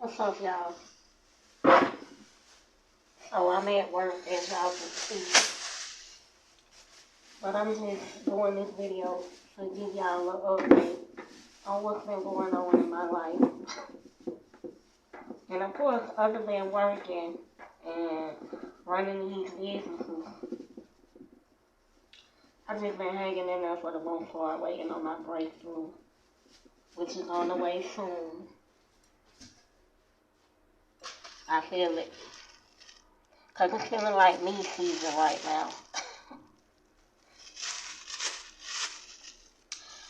What's up, y'all? So I'm at work, as y'all can see. But I'm just doing this video to give y'all an update on what's been going on in my life. And of course, other than working and running these businesses, I've just been hanging in there for the most part, waiting on my breakthrough, which is on the way soon. I feel it. Because it's feeling like me season right now.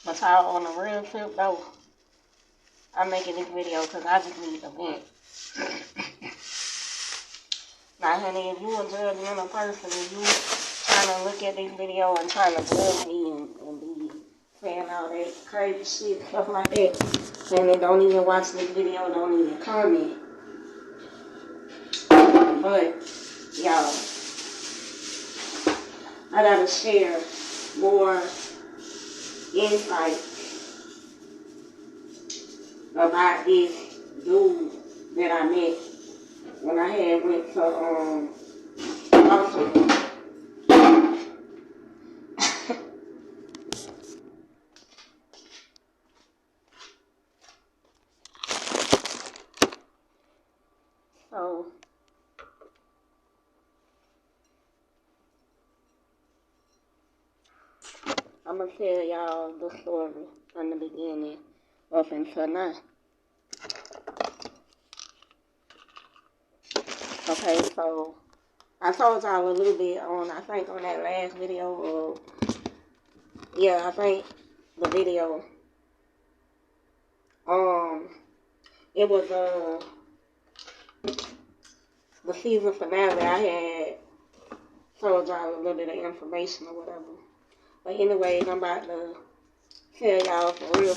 But y'all, on a real tip though, I'm making this video because I just need a vent. Now, honey, if you a judgmental person and you trying to look at this video and trying to judge me and be saying all that crazy shit, stuff like that, and then don't even watch this video, don't even comment. But, y'all, I gotta share more insight about this dude that I met when I had went to Baltimore. So I'm gonna tell y'all the story from the beginning up until now. Okay, so I told y'all a little bit on, I think on that last video, I think the video, it was, the season finale. I had told y'all a little bit of information or whatever. But anyways, I'm about to tell y'all for real.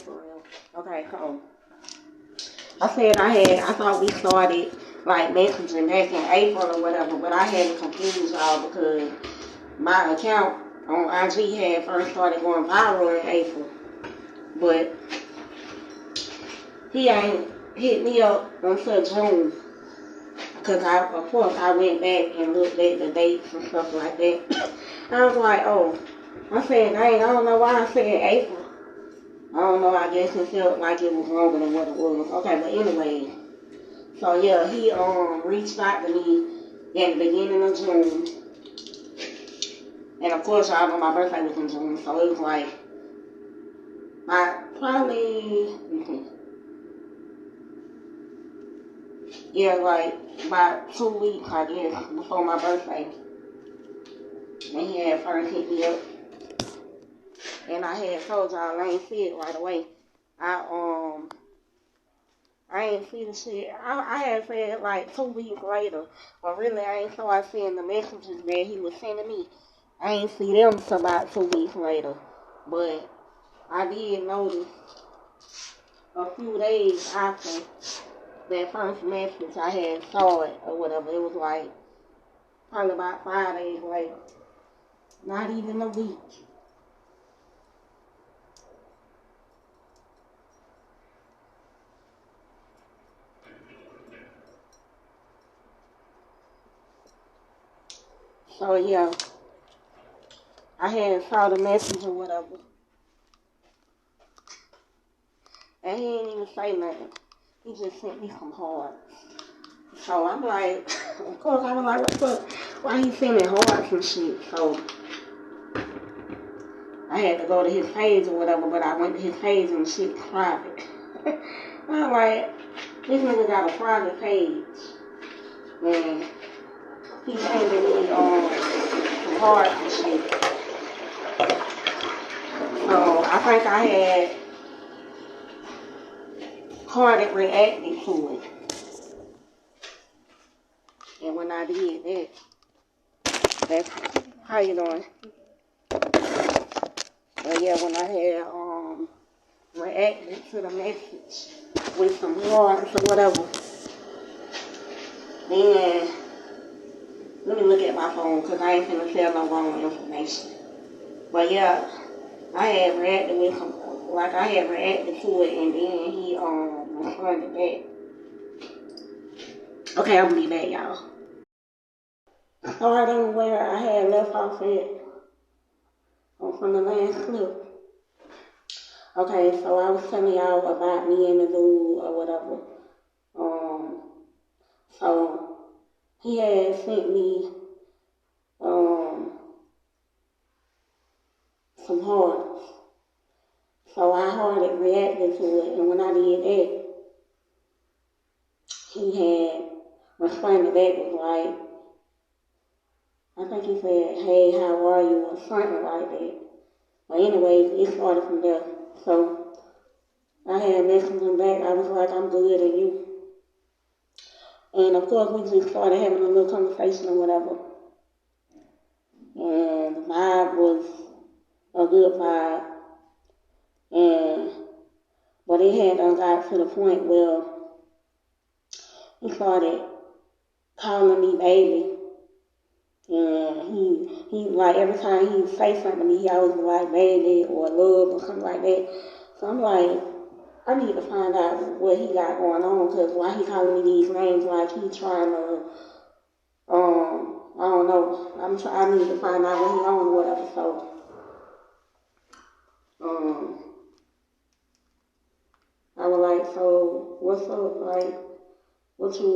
Okay, so I said I thought we started like messaging back in April or whatever, but I had to confuse y'all because my account on IG had first started going viral in April. But he ain't hit me up until June. Because of course I went back and looked at the dates and stuff like that. I was like, oh, I said, dang, I don't know why I said April. I don't know, I guess it felt like it was longer than what it was. Okay, but anyway. So yeah, he reached out to me at the beginning of June. And of course, y'all know my birthday was in June, so it was like, like about 2 weeks, I guess, before my birthday. And he had first hit me up. And I had told y'all I ain't see it right away. I ain't see the shit. I had said like 2 weeks later. But really I ain't started seeing the messages that he was sending me. I ain't see them until about 2 weeks later. But I did notice a few days after that first message I had saw it or whatever. It was like probably about 5 days later. Not even a week. So yeah, I had saw the message or whatever. And he didn't even say nothing. He just sent me some hearts. So I'm like, of course I was like, what the fuck? Why he sending hearts and shit? So I had to go to his page or whatever, but I went to his page and shit was private. I'm like, this nigga got a private page. And he sending me some hearts and shit. So I think I had hearted reacted to it. And when I did that, that's how you doing? But yeah, when I had reacted to the message with some hearts or whatever, then let me look at my phone because I ain't finna tell no wrong information. But yeah, I had reacted with some, like I had reacted to it, and then he responded back. Okay, I'll be back, y'all. Starting where I had left off at from the last clip. Okay, so I was telling y'all about me and the dude or whatever. So he had sent me um some hearts. So I hearted reacted to it, and when I did that, he had responded back with like, I think he said, "Hey, how are you?" or something like that. But anyway, it started from there. So I had messaged him back. I was like, "I'm good, and you?" And of course, we just started having a little conversation or whatever. And the vibe was a good vibe. And but it had got to the point where he started calling me baby. And he like every time he would say something to me, he always be like baby or love or something like that. So I'm like, I need to find out what he got going on, because why he calling me these names like he trying to, I don't know. I need to find out what he on or whatever. So, I was like, so what's up? Like, what you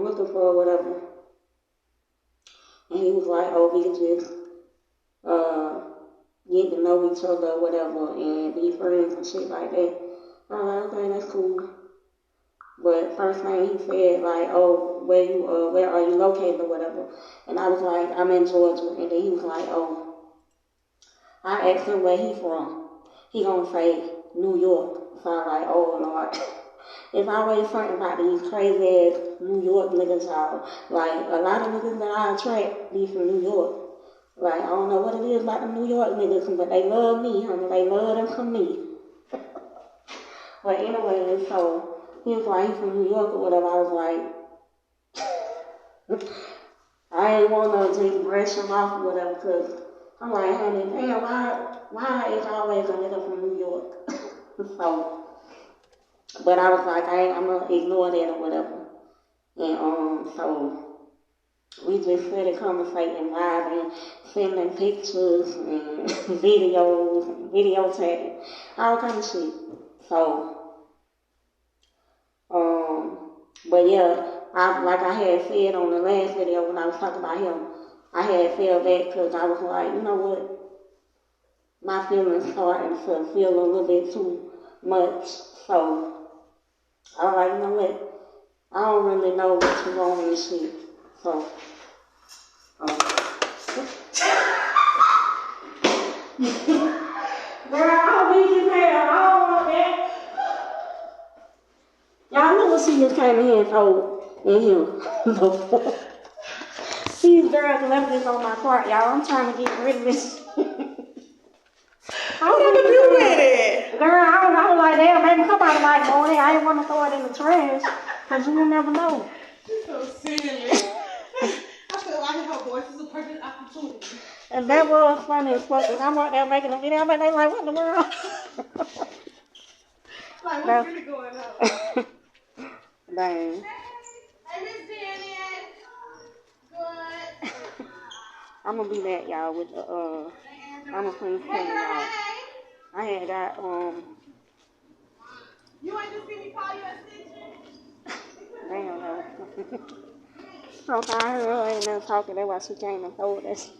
looking for or whatever? And he was like, oh, we can just uh get to know each other or whatever and be friends and shit like that. I'm like, okay, that's cool. But first thing he said, like, oh, where are you located or whatever? And I was like, I'm in Georgia. And then he was like, oh, I asked him where he from. He gonna say New York. So I'm like, oh Lord. It's always something about these crazy ass New York niggas, y'all. Like, a lot of niggas that I attract be from New York. Like, I don't know what it is about the New York niggas, but they love me, honey. They love them from me. But anyway, so he was like, he's from New York or whatever. I was like, I ain't want to just brush him off or whatever, because I'm like, honey, damn, why is always a nigga from New York? So, but I was like, I'm going to ignore that or whatever. And so we just started conversating, vibing, sending pictures and videos, video chatting, all kind of shit. So, but yeah, like I had said on the last video when I was talking about him, I had fell back because I was like, you know what? My feelings starting to feel a little bit too much. So I was like, you know what? I don't really know what's wrong with this shit. So, girl, I'll be his hair. I don't want that. Y'all know what she just came in here and told in here. These girls left this on my cart, y'all. I'm trying to get rid of this. What am I do with it? Girl, I don't know. Like, damn, baby, come out of my morning. I didn't want to throw it in the trash, because you will never know. You're so silly. I feel like her voice is a perfect opportunity. And that was funny as fuck. I'm out there making a video, but they like, what in the world? Like, what's really going on? Dang. Hey, Miss Danny. Good. I'm gonna be back, y'all, with the, I'm gonna finish telling y'all. I had got, You ain't just see me call you a stitcher? damn, no. So I heard her ain't there talking, that's why she came and told us.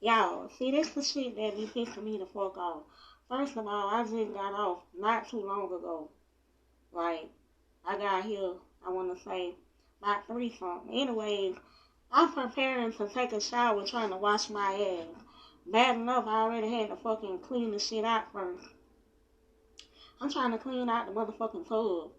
Y'all, see, this the shit that be pissing me the fuck off. First of all, I just got off not too long ago. Like, I got here, I want to say, about 3 something. Anyways, I'm preparing to take a shower trying to wash my ass. Bad enough, I already had to fucking clean the shit out first. I'm trying to clean out the motherfucking tub.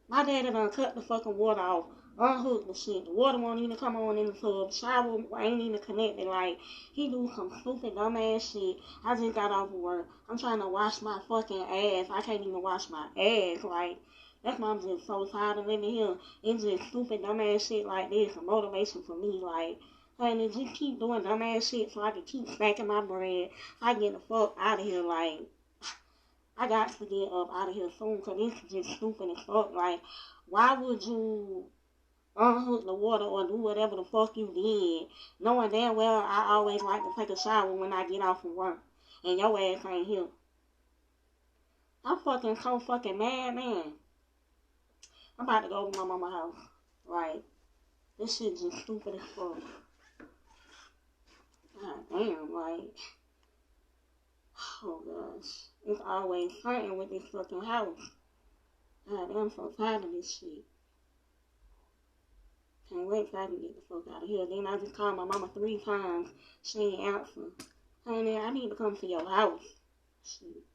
My daddy done cut the fucking water off, unhooked the shit. The water won't even come on in the tub. The shower ain't even connected. Like, he do some stupid dumb ass shit. I just got off of work. I'm trying to wash my fucking ass. I can't even wash my ass. Like, that's why I'm just so tired of living here. It's just stupid dumb ass shit like this. A motivation for me. Like, honey, just keep doing dumb ass shit so I can keep stacking my bread. So I can get the fuck out of here. Like, I got to get up out of here soon, because this is just stupid as fuck. Like, why would you unhook the water or do whatever the fuck you did, knowing damn well I always like to take a shower when I get off from work, and your ass ain't here? I'm fucking so fucking mad, man. I'm about to go to my mama's house. Like, this shit just stupid as fuck. God damn, like, oh gosh. It's always something with this fucking house. God, I'm so tired of this shit. Can't wait till I can get the fuck out of here. Then I just called my mama 3 times. She ain't answer. Honey, I need to come to your house. Shit.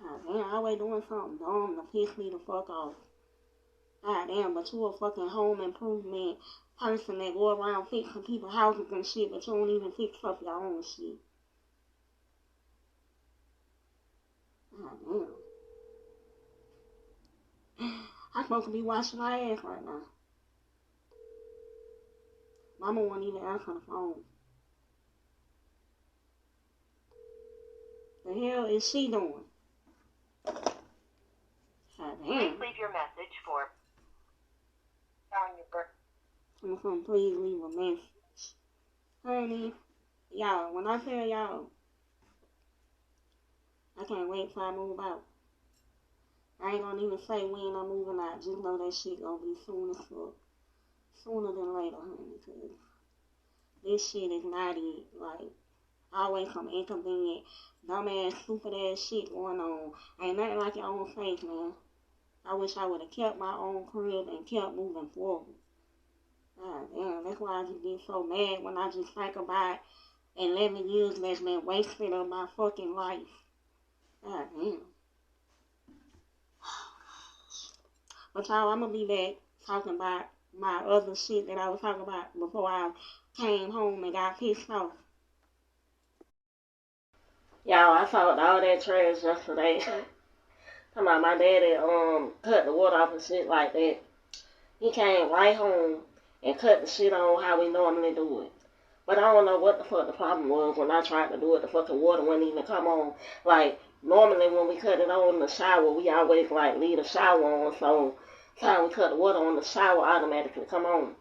God damn, I always doing something dumb to piss me the fuck off. God damn, but you a fucking home improvement person that go around fixing people's houses and shit, but you don't even fix up your own shit. God damn. I'm supposed to be washing my ass right now. Mama won't even answer the phone. The hell is she doing? God damn. Please leave your message for on your birthday. Please leave a message. Honey, y'all, when I tell y'all, I can't wait till I move out. I ain't gonna even say when I'm moving out. Just know that shit gonna be soon as fuck. Sooner than later, honey, because this shit is not it. Like, always some inconvenient, dumbass, stupid ass shit going on. Ain't nothing like your own face, man. I wish I would have kept my own crib and kept moving forward. God damn, that's why I just get so mad when I just think about 11 years that's been wasted of my fucking life. God damn. But y'all, I'm gonna be back talking about my other shit that I was talking about before I came home and got pissed off. Y'all, I saw all that trash yesterday. Talking about my daddy cut the water off and shit like that. He came right home and cut the shit on how we normally do it. But I don't know what the fuck the problem was when I tried to do it. The fucking water wouldn't even come on. Like, normally when we cut it on in the shower, we always like leave the shower on. So, time we cut the water on, the shower automatically come on.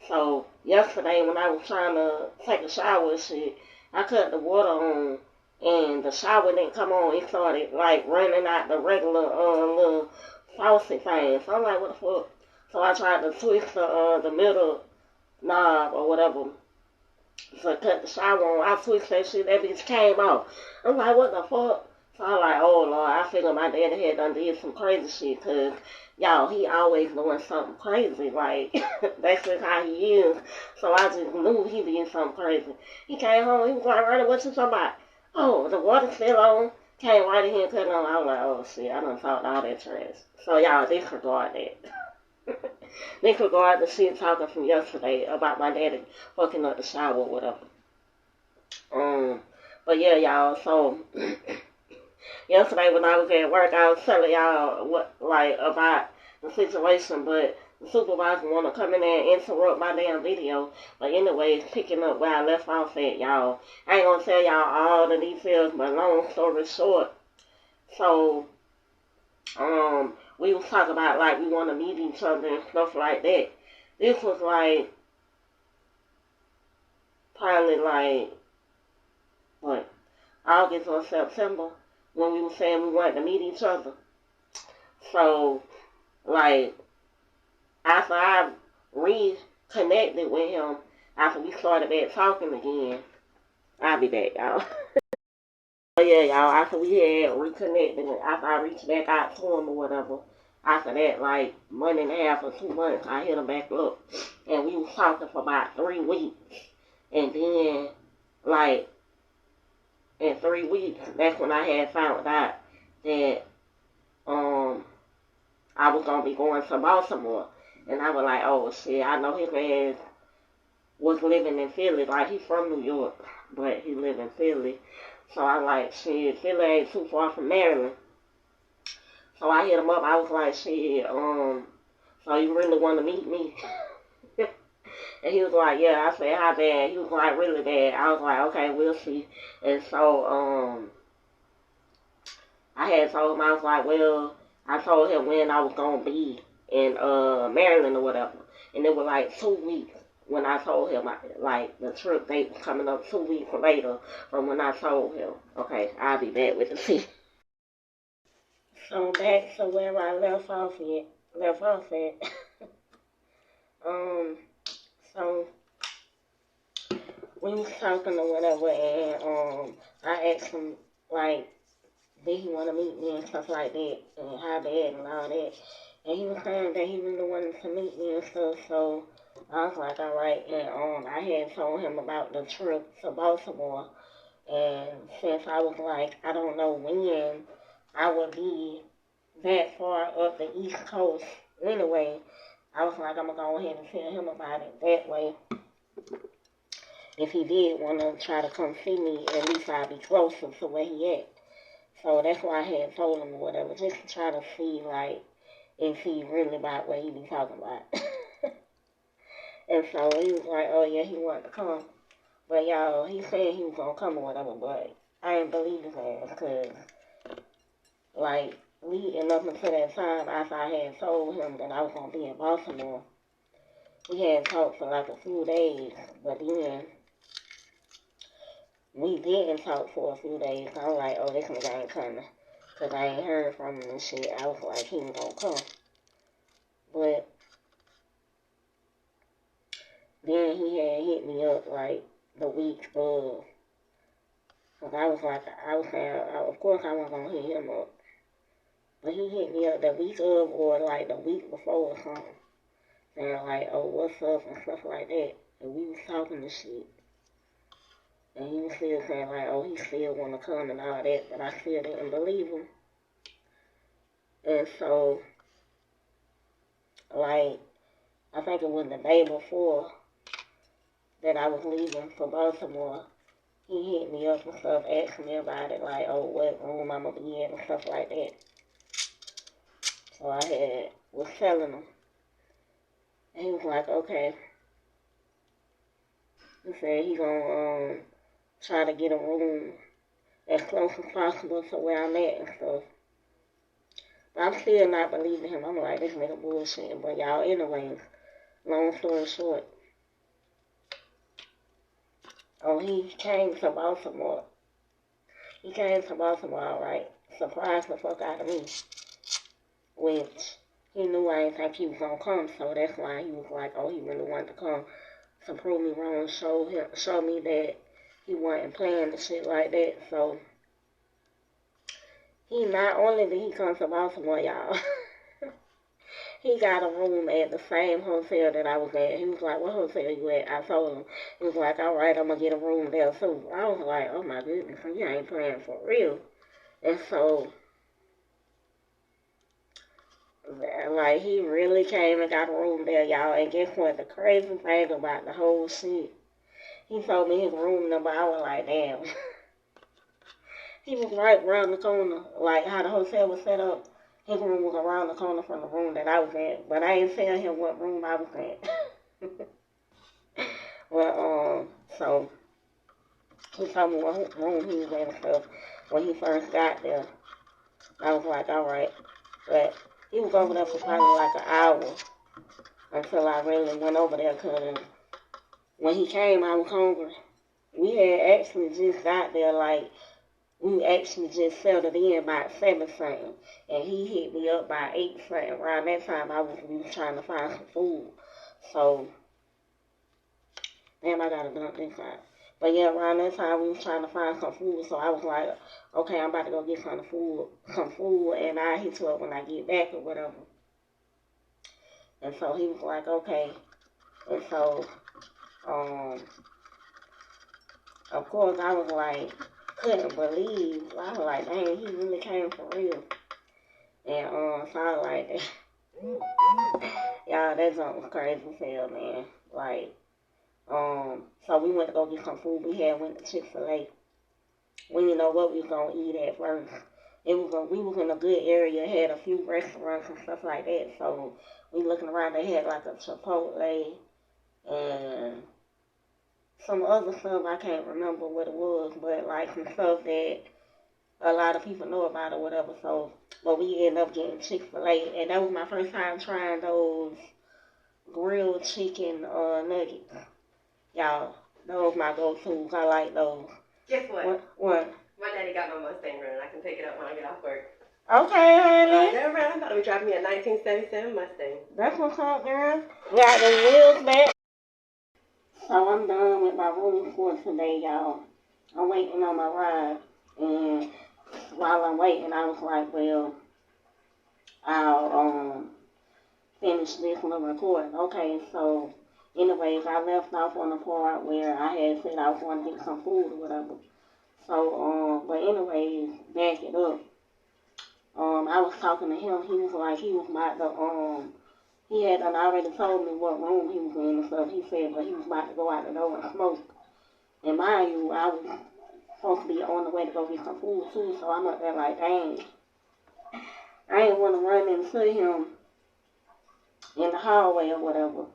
So, yesterday when I was trying to take a shower and shit, I cut the water on and the shower didn't come on. It started like running out the regular little faucet thing. So I'm like, what the fuck? So I tried to twist the middle knob or whatever. So I cut the shower on. I twisted that shit. That bitch came off. I'm like, what the fuck? So I'm like, oh Lord, I figured my daddy had done did some crazy shit. Cause y'all, he always doing something crazy. Like, that's just how he is. So I just knew he did something crazy. He came home. He was like, Ronnie, what you talking about? Oh, the water's still on. Came right in here and cut it on. I was like, oh shit, I done talked all that trash. So y'all disregard that. Disregard the shit talking from yesterday about my daddy fucking up the shower or whatever. But yeah, y'all, so yesterday when I was at work, I was telling y'all what, like, about the situation, but the supervisor want to come in there and interrupt my damn video. But anyways, picking up where I left off at, y'all. I ain't gonna tell y'all all the details, but long story short, so, we was talking about, like, we want to meet each other and stuff like that. This was, like, probably, like, what, August or September, when we were saying we wanted to meet each other. So, like, after I reconnected with him, after we started back talking again, I'll be back, y'all. But yeah, y'all, after we had reconnected, after I reached back out to him or whatever, after that, like, month and a half or 2 months, I hit him back up. And we was talking for about 3 weeks. And then, like, in 3 weeks, that's when I had found out that, I was going to be going to Baltimore. And I was like, oh, shit, I know his ass was living in Philly. Like, he's from New York, but he live in Philly. So I like, shit, Philly ain't too far from Maryland. So I hit him up. I was like, shit, so you really want to meet me? And he was like, yeah. I said, how bad? He was like, really bad. I was like, okay, we'll see. And so, had told him, I was like, well, I told him when I was going to be in Maryland or whatever. And it was like 2 weeks when I told him, like, the trip date was coming up 2 weeks later from when I told him. Okay, I'll be back with the tea. So back to where I left off at. So we was talking or whatever, and I asked him, like, did he want to meet me and stuff like that, and how bad and all that. And he was saying that he really wanted to meet me and stuff, so I was like, all right. And I had told him about the trip to Baltimore, and since I was like, I don't know when I would be that far up the East Coast anyway, I was like, I'm going to go ahead and tell him about it that way. If he did want to try to come see me, at least I'd be closer to where he at. So that's why I had told him or whatever, just to try to see, like, if he really about what he be talking about. And so he was like, oh yeah, he wanted to come. But y'all, he said he was going to come or whatever, but I didn't believe his ass, because, like, leading up until that time, after I had told him that I was going to be in Baltimore, we had talked for like a few days, but then we didn't talk for a few days. I was like, oh, this nigga ain't coming, because I ain't heard from him and shit. I was like, he was going to come. But then he had hit me up like the week of. Cause I was saying, of course I wasn't going to hit him up. But he hit me up the week of or like the week before or something. Saying like, oh, what's up and stuff like that. And we was talking and shit. And he was still saying like, oh, he still want to come and all that. But I still didn't believe him. And so, like, I think it was the day before that I was leaving for Baltimore, he hit me up and stuff, asking me about it, like, oh, what room I'm going to be in and stuff like that. So I was telling him. And he was like, okay. He said he going to try to get a room as close as possible to where I'm at and stuff. But I'm still not believing him. I'm like, this nigga bullshit. But y'all, anyways, long story short, oh, he came to Baltimore. He came to Baltimore, all right. Surprised the fuck out of me. Which he knew I didn't think he was going to come, so that's why he was like, oh, he really wanted to come to prove me wrong, show me that he wasn't playing and shit like that. So he not only did he come to Baltimore, y'all, he got a room at the same hotel that I was at. He was like, what hotel you at? I told him. He was like, all right, I'm going to get a room there too. I was like, oh my goodness, you ain't playing for real. And so, like, he really came and got a room there, y'all. And guess what? The crazy thing about the whole shit, he told me his room number. I was like, damn. He was right around the corner, like how the hotel was set up. His room was around the corner from the room that I was at, but I didn't tell him what room I was at. Well, so he told me what room he was in and stuff when he first got there. I was like, all right, but he was over there for probably like an hour until I really went over there, because when he came, I was hungry. We had actually just got there, like, we actually just settled in by 7 something, and he hit me up by 8 something. Around that time, we was trying to find some food. So, damn, I gotta dump this out. But yeah, around that time, we was trying to find some food, so I was like, okay, I'm about to go get some food, and I'll hit you up when I get back or whatever. And so he was like, okay. And so, of course, I was like, couldn't believe. I was like, dang, he really came for real. And so I was like, y'all, that junk was crazy as hell, man. Like, so we went to go get some food. We went to Chick-fil-A. We didn't know what we was gonna eat at first. We was in a good area, had a few restaurants and stuff like that. So we looking around, they had like a Chipotle and some other stuff, I can't remember what it was, but like some stuff that a lot of people know about it or whatever. So, but we ended up getting Chick-fil-A, and that was my first time trying those grilled chicken nuggets. Y'all, those my go-tos. I like those. Guess what? What? My daddy got my Mustang running. I can pick it up when I get off work. Okay, honey. Never mind. I thought it would drive me a 1977 Mustang. That's what's up, girl. Got the wheels back. So I'm done with my room for today, y'all. I'm waiting on my ride, and while I'm waiting, I was like, well, I'll finish this little recording. Okay, so anyways, I left off on the part where I had said I was going to get some food or whatever. So, but anyways, back it up. I was talking to him. He was like, he was about to, he had already told me what room he was in and stuff. He said, but he was about to go out the door and smoke. And mind you, I was supposed to be on the way to go get some food too, so I'm up there like, dang. I ain't want to run into him in the hallway or whatever,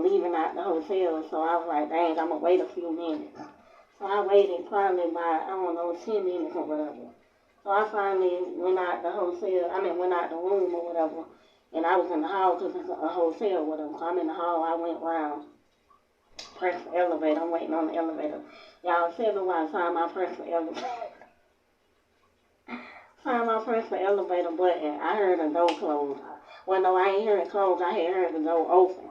leaving out the hotel. So I was like, dang, I'm going to wait a few minutes. So I waited probably about, 10 minutes or whatever. So I finally went out the went out the room or whatever. And I was in the hall because it's a hotel or whatever. So I'm in the hall. I went around, pressed the elevator. I'm waiting on the elevator. Y'all tell me why time I pressed the elevator. Time I pressed the elevator button, I heard the door close. Well, no, I ain't heard it close. I had heard the door open.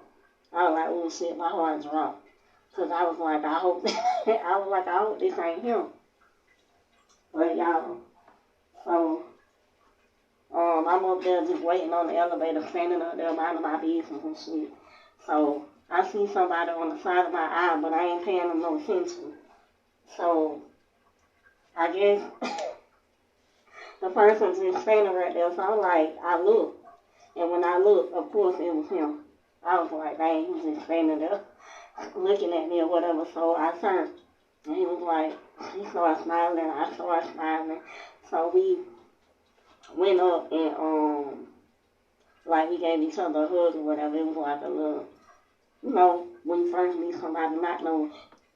I was like, oh shit, my heart dropped. Because I was like, I hope this ain't him. But y'all, so I'm up there just waiting on the elevator, standing up there minding my business and shit. So I see somebody on the side of my eye, but I ain't paying them no attention. So I guess the person's just standing right there. So I'm like, I look. And when I looked, of course, it was him. I was like, dang, he was just standing there looking at me or whatever. So I turned. And he was like, he started smiling. I started smiling. So we went up and, like, we gave each other a hug or whatever. It was like a little, when you first meet somebody, not no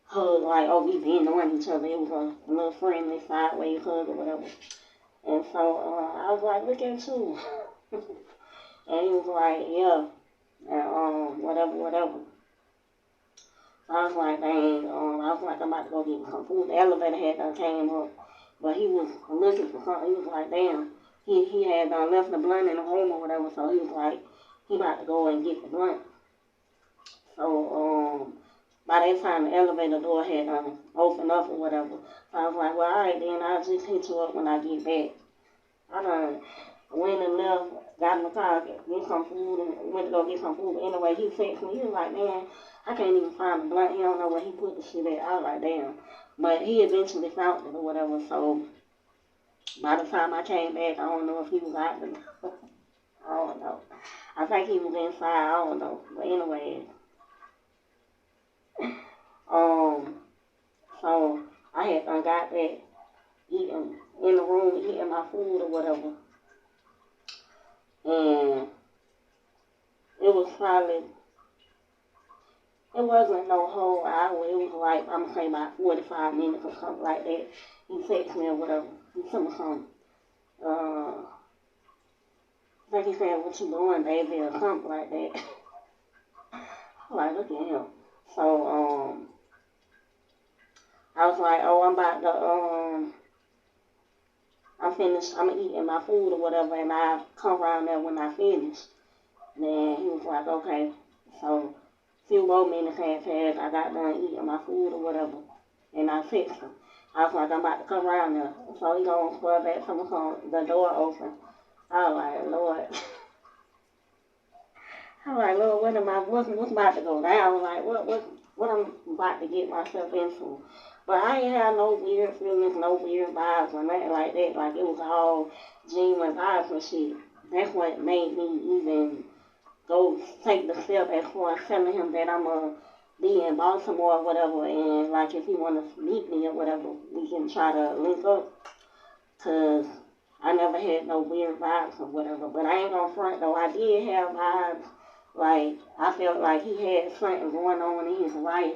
hug like, oh, we been on each other. It was a little friendly sideways hug or whatever. And so I was like, look at you. And he was like, yeah, and whatever. So I was like, dang, I'm about to go get some food. The elevator had done came up, but he was looking for something. He was like, damn, he had left the blunt in the room or whatever, so he was like, he about to go and get the blunt. So by that time, the elevator door had opened up or whatever. So I was like, well, all right, then I'll just hit you up when I get back. I went and left, got in the car, get some food, and went to go get some food. But anyway, he texted me. He was like, man, I can't even find the blunt. He don't know where he put the shit at. I was like, damn. But he eventually found it or whatever. So by the time I came back, I don't know if he was out there. I don't know. I think he was inside. I don't know. But anyway, so I had got back eating in the room, eating my food or whatever. And it was probably, it wasn't no whole hour. It was like, I'm going to say about 45 minutes or something like that. He texted me or whatever. He told me something. I think he said, what you doing, baby, or something like that. I'm like, look at him. So, I was like, oh, I'm about to, I'm finished, I'm eating my food or whatever, and I'll come around there when I finish. Then he was like, okay. So a few more minutes had passed. I got done eating my food or whatever, and I texted him. I was like, I'm about to come around there. So he gonna square back from the door open. I was like, Lord. I'm like, Lord, what's about to go down? Like, what I'm about to get myself into? But I ain't had no weird feelings, no weird vibes or nothing like that. Like, it was all genuine vibes and shit. That's what made me even go take the step as far as telling him that I'm going to be in Baltimore or whatever. And, like, if he want to meet me or whatever, we can try to link up. Because I never had no weird vibes or whatever. But I ain't going to front, though. I did have vibes. Like, I felt like he had something going on in his life.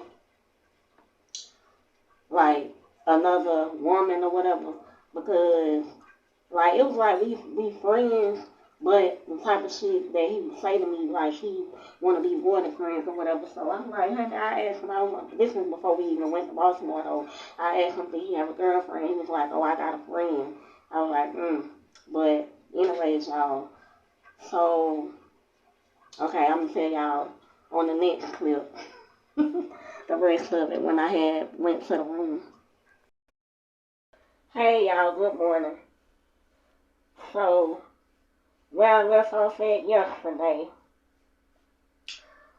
Like, another woman or whatever. because, like, it was like we friends, but the type of shit that he would say to me, like, he want to be more than friends or whatever. So I'm like, honey, I asked him, this was before we even went to Baltimore, though. I asked him, did he have a girlfriend? He was like, oh, I got a friend. I was like, But anyways, y'all, so, okay, I'm going to tell y'all on the next clip the rest of it when I went to the room. Hey, y'all, good morning. So, where I left off at yesterday.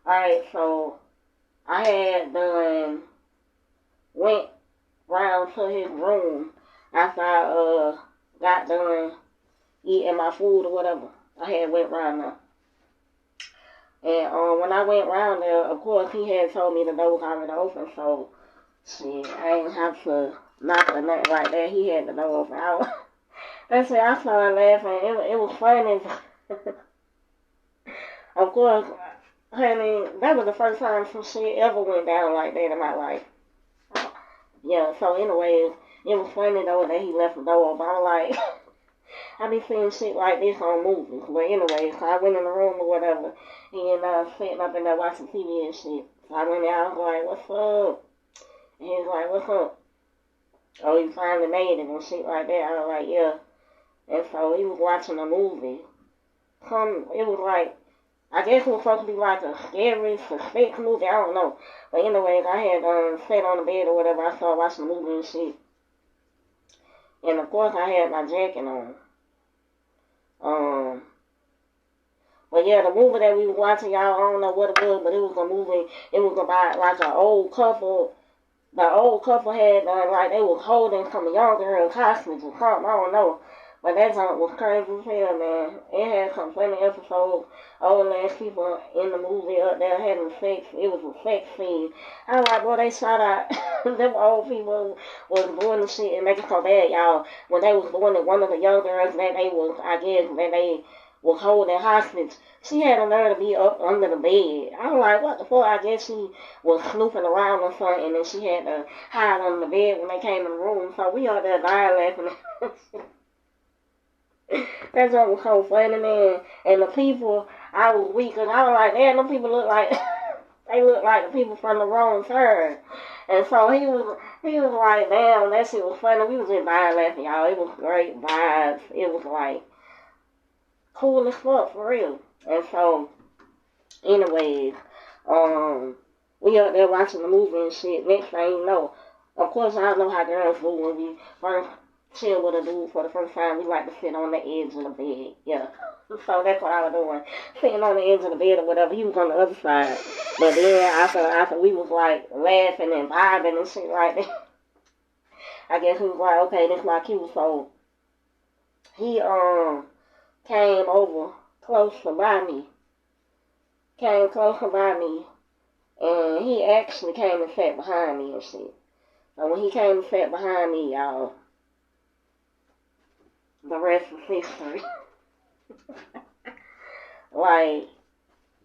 Alright, so I had went round to his room after I got done eating my food or whatever. I had went round there. And when I went round there, of course, he had told me the door was already open, so shit, I ain't have to knock or nothing like that. He had the door open. That's it. I started laughing. It was funny. Of course, honey, that was the first time some shit ever went down like that in my life. Yeah, so anyways, it was funny though that he left the door open. I was like, I be seeing shit like this on movies. But anyways, so I went in the room or whatever, and sitting up in there watching TV and shit. So I went there, I was like, what's up? And he was like, what's up? Oh, you finally made it and shit like that. I was like, yeah. And so he was watching a movie. It was like, I guess it was supposed to be like a scary suspense movie, I don't know. But anyways, I had sat on the bed or whatever, I started watching the movie and shit. And of course I had my jacket on. But yeah, the movie that we were watching, y'all, I don't know what it was, but it was a movie, it was about like an old couple. The old couple had, like, they was holding some young girls hostage or something, I don't know. But that junk was crazy as hell, man. It had some funny episodes. Old ass people in the movie up there having sex. It was a sex scene. I was like, boy, they shot out. Them old people was doing the shit and making so bad, y'all. When they was doing it, one of the young girls that they was, I guess, that they was holding hostage, she had a nerve to be up under the bed. I was like, what the fuck? I guess she was snooping around or something, and she had to hide under the bed when they came in the room. So we out there dying laughing. That joke was so funny, man. And the people, I was weak, because I was like, damn, them people look like, they look like the people from the wrong turn. And so he was like, damn, that shit was funny. We was just dying laughing, y'all. It was great vibes. It was like, cool as fuck, for real. And so, anyways, we up there watching the movie and shit. Next thing you know, of course, I know how girls do when we first chill with a dude for the first time. We like to sit on the edge of the bed. Yeah. So that's what I was doing. Sitting on the edge of the bed or whatever. He was on the other side. But then after we was like laughing and vibing and shit like that, I guess he was like, okay, this is my cue. So he came over closer by me. And he actually came and sat behind me and shit. So when he came and sat behind me, y'all, the rest is history. Like,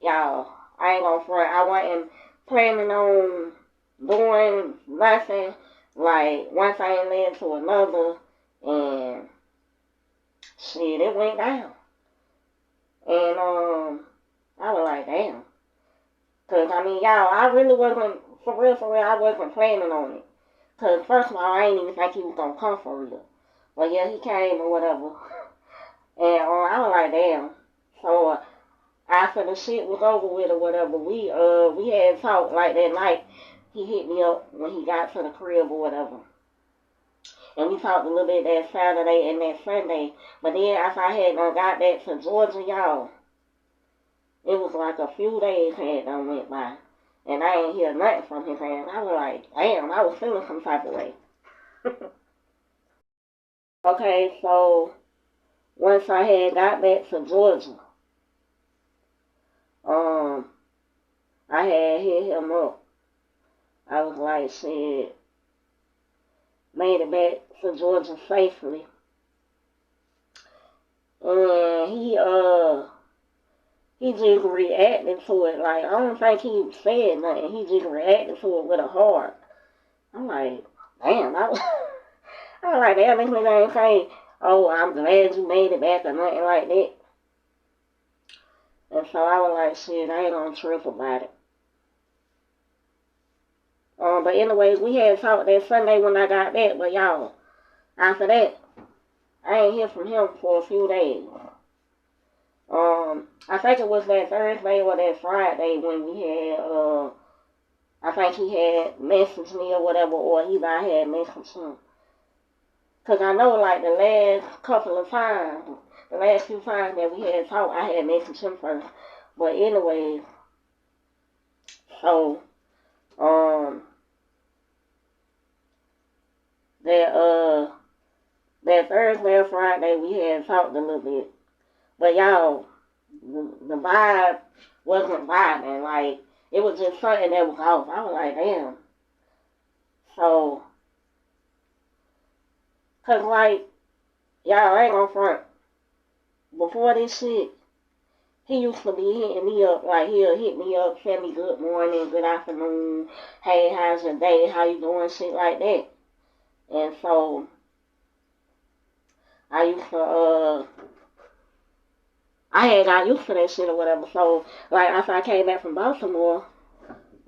y'all, I ain't gonna front. I wasn't planning on doing nothing. Like, one thing led to another, and shit, it went down. And I was like, damn. Cause I mean, y'all, I really wasn't, for real, I wasn't planning on it. Cause first of all, I didn't even think he was gonna come for real. But yeah, he came or whatever. And I was like, damn. So after the shit was over with or whatever, we had talked like that night. He hit me up when he got to the crib or whatever. And we talked a little bit that Saturday and that Sunday. But then after I had got back to Georgia, y'all, it was like a few days had went by. And I ain't hear nothing from his ass. I was like, damn, I was feeling some type of way. Okay, so once I had got back to Georgia, I had hit him up. I was like, shit, made it back to Georgia safely. And he just reacted to it. Like, I don't think he said nothing. He just reacted to it with a heart. I'm like, damn, I was like, damn, this nigga ain't say, oh, I'm glad you made it back or nothing like that. And so I was like, shit, I ain't gonna trip about it. But anyways, we had talked that Sunday when I got back, but y'all, after that, I ain't hear from him for a few days. I think it was that Thursday or that Friday when we had, I think he had messaged me or whatever, or either I had messaged him. Because I know, like, the last couple of times, the last few times that we had talked, I had messaged him first. But anyways, so, that Thursday or Friday, we had talked a little bit. But y'all, the vibe wasn't vibing. Like, it was just something that was off. I was like, damn. So, cause like, y'all ain't gonna front. Before this shit, he used to be hitting me up, like he'll hit me up, send me good morning, good afternoon, hey, how's your day, how you doing, shit like that. And so, I used to, I had got used to that shit or whatever. So, like, after I came back from Baltimore,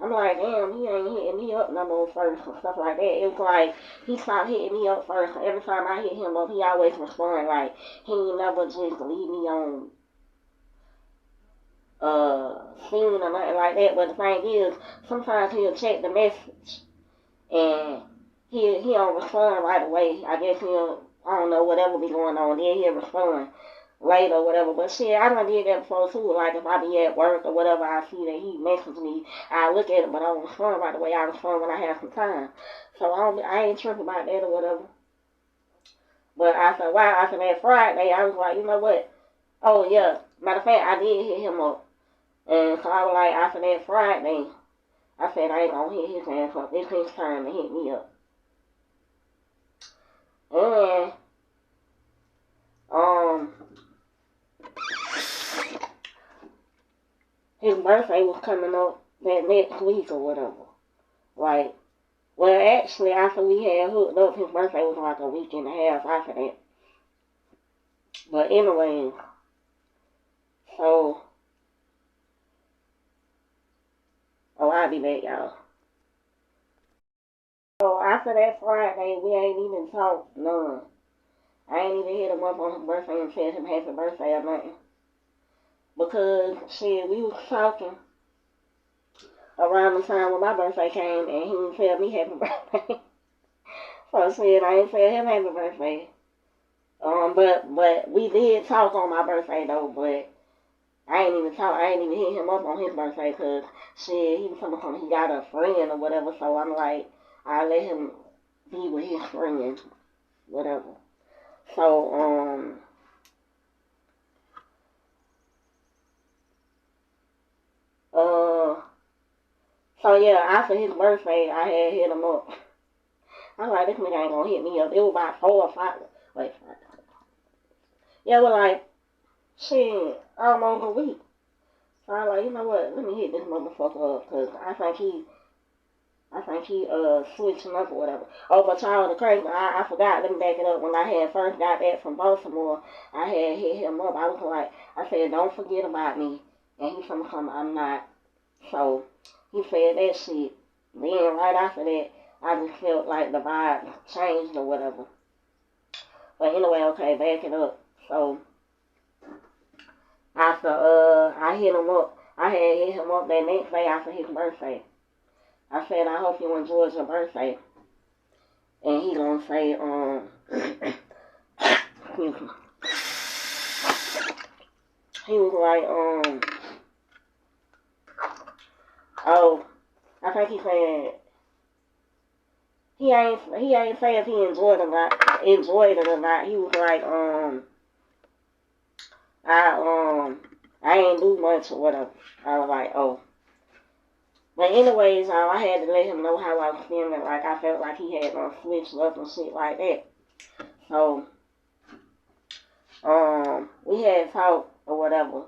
I'm like, damn, he ain't hitting me up no more first and stuff like that. It was like, he stopped hitting me up first. Every time I hit him up, he always respond. Like, he ain't never just leave me on scene or nothing like that. But the thing is, sometimes he'll check the message and he don't respond right away. I guess I don't know, whatever be going on, then he'll respond later or whatever. But shit, I done did that before too. Like, if I be at work or whatever, I see that he messaged me, I look at it, but I don't respond right away. I respond when I have some time. So I ain't tripping about that or whatever. But after a while, after that Friday, I was like, you know what? Oh yeah, matter of fact, I did hit him up. And so I was like, after that Friday, I said I ain't gonna hit his ass up. It's his time to hit me up. And his birthday was coming up that next week or whatever. Like, well, actually, after we had hooked up, his birthday was like a week and a half after that. But anyway, so, I'll be back, y'all. So after that Friday, we ain't even talked none. I ain't even hit him up on his birthday and said him happy birthday or nothing. Because, shit, we was talking around the time when my birthday came, and he didn't tell me happy birthday. So shit, I ain't tell him happy birthday. But we did talk on my birthday though, but I ain't even hit him up on his birthday, cause shit, he was talking about he got a friend or whatever, so I'm like, I let him be with his friend, whatever. So, so yeah, after his birthday, I had hit him up. I was like, this nigga ain't gonna hit me up. It was about 4 or 5. Wait, 5. Yeah, it was like, shit, almost a week. So I was like, you know what? Let me hit this motherfucker up, cause I think he switching up or whatever. Oh, but y'all, the crazy, I forgot. Let me back it up. When I had first got back from Baltimore, I had hit him up. I was like, I said, don't forget about me. And he told me, I'm not. So he said that shit. Then right after that, I just felt like the vibe changed or whatever. But anyway, okay, back it up. So after I hit him up, I had hit him up that next day after his birthday. I said, I hope you enjoyed your birthday. And he gonna say, excuse me. He was like, oh, I think he said, he ain't say if he enjoyed it or not. He was like, I ain't do much or whatever. I was like, oh. But anyways, I had to let him know how I was feeling. Like, I felt like he had switched up and shit like that. So, we had talked or whatever.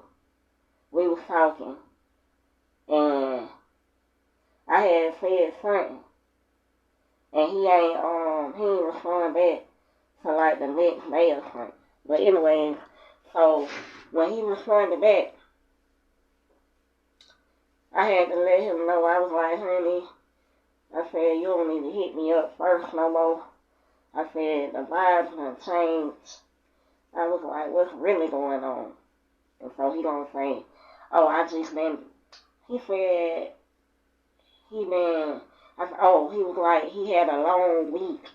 We was talking. And I had said something. And he ain't respond back. to like the next day or something. But anyway, so when he responded back, I had to let him know. I was like, honey, I said, you don't need to hit me up first no more. I said, the vibes have changed. I was like, what's really going on? And so he gonna say, oh, I just been, he said, he was like, he had a long week.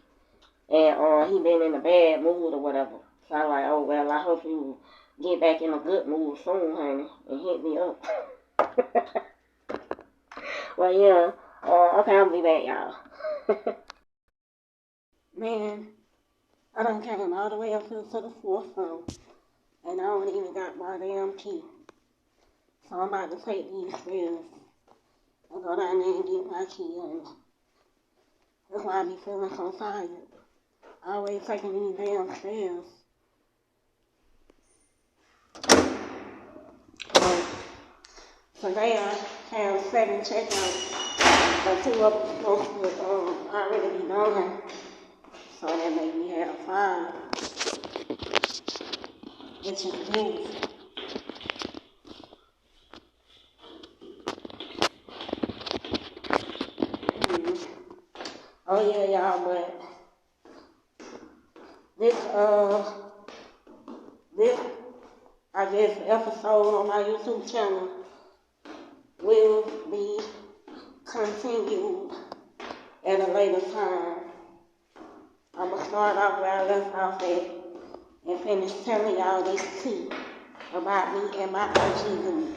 And he been in a bad mood or whatever. So I was like, oh, well, I hope you get back in a good mood soon, honey, and hit me up. Well, yeah. Okay, I'll be back, y'all. Man, I done came all the way up here to the 4th floor, and I don't even got my damn key. So I'm about to take these stairs and go down there and get my key, and that's why I be feeling so tired. Always taking these damn stairs. Today I have 7 checkouts, but 2 of them supposed to already be done. So that made me have 5, which is good. Oh yeah, y'all, but this, I guess, episode on my YouTube channel will be continued at a later time. I'm going to start off where I left off at and finish telling y'all this tea about me and my IG group.